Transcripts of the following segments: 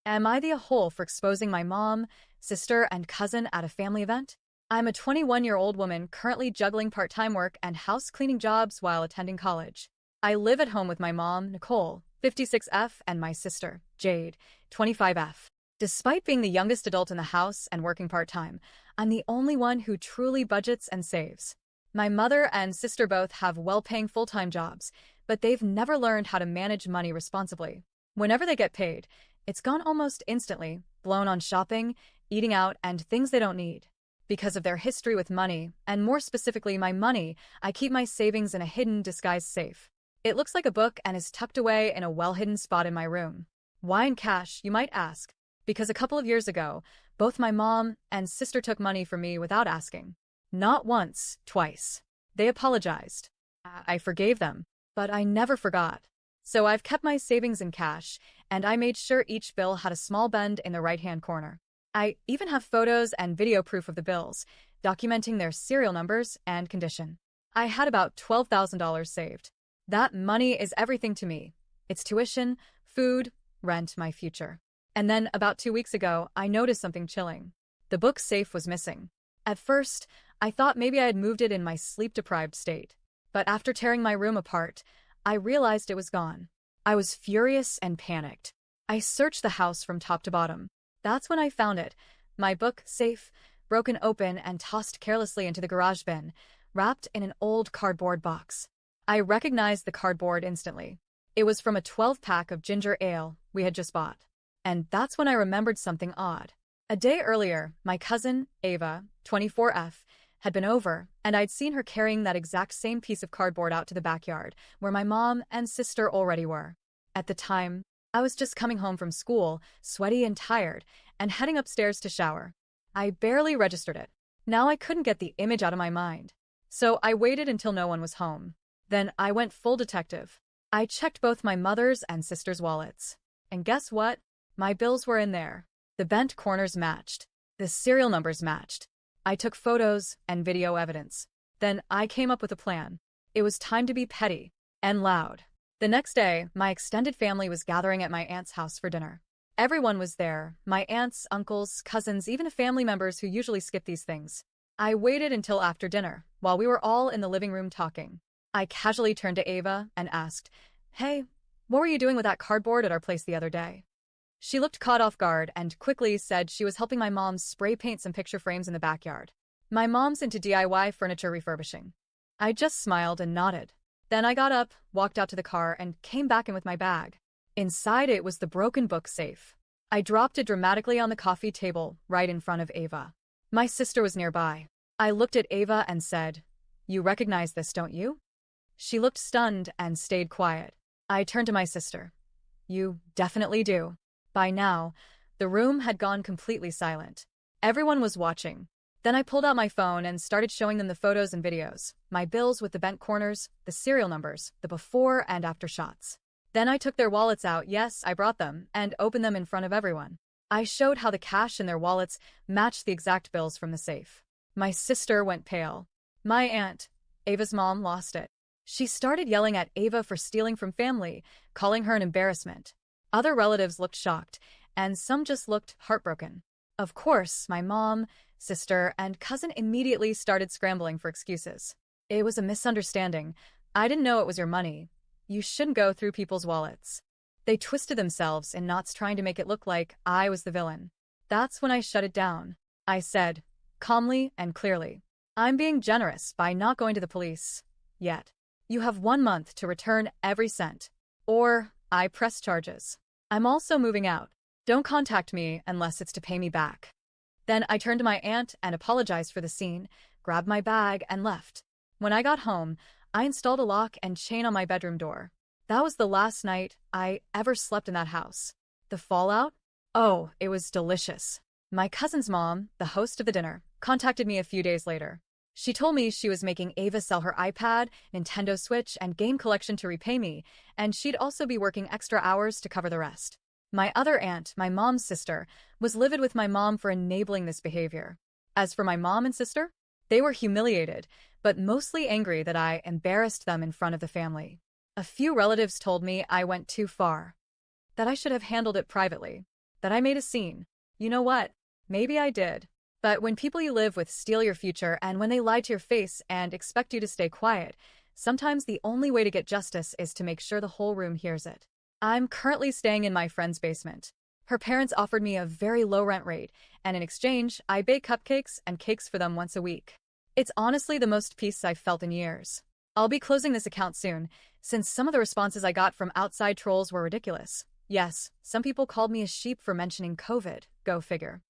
Am I the a-hole for exposing my mom, sister, and cousin at a family event? I'm a 21-year-old woman currently juggling part-time work and house cleaning jobs while attending college. I live at home with my mom, Nicole, 56F, and my sister, Jade, 25F. Despite being the youngest adult in the house and working part-time, I'm the only one who truly budgets and saves. My mother and sister both have well-paying full-time jobs, but they've never learned how to manage money responsibly. Whenever they get paid, it's gone almost instantly, blown on shopping, eating out, and things they don't need. Because of their history with money, and more specifically my money, I keep my savings in a hidden, disguised safe. It looks like a book and is tucked away in a well-hidden spot in my room. Why in cash, you might ask? Because a couple of years ago, both my mom and sister took money from me without asking. Not once, twice. They apologized. I forgave them, but I never forgot. So I've kept my savings in cash, and I made sure each bill had a small bend in the right-hand corner. I even have photos and video proof of the bills, documenting their serial numbers and condition. I had about $12,000 saved. That money is everything to me. It's tuition, food, rent, my future. And then, about 2 weeks ago, I noticed something chilling. The book safe was missing. At first, I thought maybe I had moved it in my sleep-deprived state. But after tearing my room apart, I realized it was gone. I was furious and panicked. I searched the house from top to bottom. That's when I found it, my book safe, broken open and tossed carelessly into the garage bin, wrapped in an old cardboard box. I recognized the cardboard instantly. It was from a 12-pack of ginger ale we had just bought. And that's when I remembered something odd. A day earlier, my cousin, Ava, 24F, had been over, and I'd seen her carrying that exact same piece of cardboard out to the backyard, where my mom and sister already were. At the time, I was just coming home from school, sweaty and tired, and heading upstairs to shower. I barely registered it. Now I couldn't get the image out of my mind. So I waited until no one was home. Then I went full detective. I checked both my mother's and sister's wallets. And guess what? My bills were in there. The bent corners matched. The serial numbers matched. I took photos and video evidence. Then I came up with a plan. It was time to be petty and loud. The next day, my extended family was gathering at my aunt's house for dinner. Everyone was there, my aunts, uncles, cousins, even family members who usually skip these things. I waited until after dinner, while we were all in the living room talking. I casually turned to Ava and asked, "Hey, what were you doing with that cardboard at our place the other day?" She looked caught off guard and quickly said she was helping my mom spray paint some picture frames in the backyard. My mom's into DIY furniture refurbishing. I just smiled and nodded. Then I got up, walked out to the car, and came back in with my bag. Inside it was the broken book safe. I dropped it dramatically on the coffee table, right in front of Ava. My sister was nearby. I looked at Ava and said, "You recognize this, don't you?" She looked stunned and stayed quiet. I turned to my sister. "You definitely do." By now, the room had gone completely silent. Everyone was watching. Then I pulled out my phone and started showing them the photos and videos, my bills with the bent corners, the serial numbers, the before and after shots. Then I took their wallets out, yes, I brought them, and opened them in front of everyone. I showed how the cash in their wallets matched the exact bills from the safe. My sister went pale. My aunt, Ava's mom, lost it. She started yelling at Ava for stealing from family, calling her an embarrassment. Other relatives looked shocked, and some just looked heartbroken. Of course, my mom, sister, and cousin immediately started scrambling for excuses. It was a misunderstanding. I didn't know it was your money. You shouldn't go through people's wallets. They twisted themselves in knots trying to make it look like I was the villain. That's when I shut it down. I said, calmly and clearly, "I'm being generous by not going to the police. Yet. You have 1 month to return every cent. Or I press charges. I'm also moving out. Don't contact me unless it's to pay me back." Then I turned to my aunt and apologized for the scene, grabbed my bag, and left. When I got home, I installed a lock and chain on my bedroom door. That was the last night I ever slept in that house. The fallout? Oh, it was delicious. My cousin's mom, the host of the dinner, contacted me a few days later. She told me she was making Ava sell her iPad, Nintendo Switch, and game collection to repay me, and she'd also be working extra hours to cover the rest. My other aunt, my mom's sister, was livid with my mom for enabling this behavior. As for my mom and sister, they were humiliated, but mostly angry that I embarrassed them in front of the family. A few relatives told me I went too far, that I should have handled it privately. that I made a scene. You know what? Maybe I did. But when people you live with steal your future and when they lie to your face and expect you to stay quiet, sometimes the only way to get justice is to make sure the whole room hears it. I'm currently staying in my friend's basement. Her parents offered me a very low rent rate, and in exchange, I bake cupcakes and cakes for them once a week. It's honestly the most peace I've felt in years. I'll be closing this account soon, since some of the responses I got from outside trolls were ridiculous. Yes, some people called me a sheep for mentioning COVID, go figure.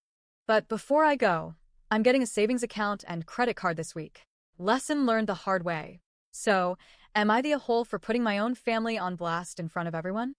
But before I go, I'm getting a savings account and credit card this week. Lesson learned the hard way. So, am I the a-hole for putting my own family on blast in front of everyone?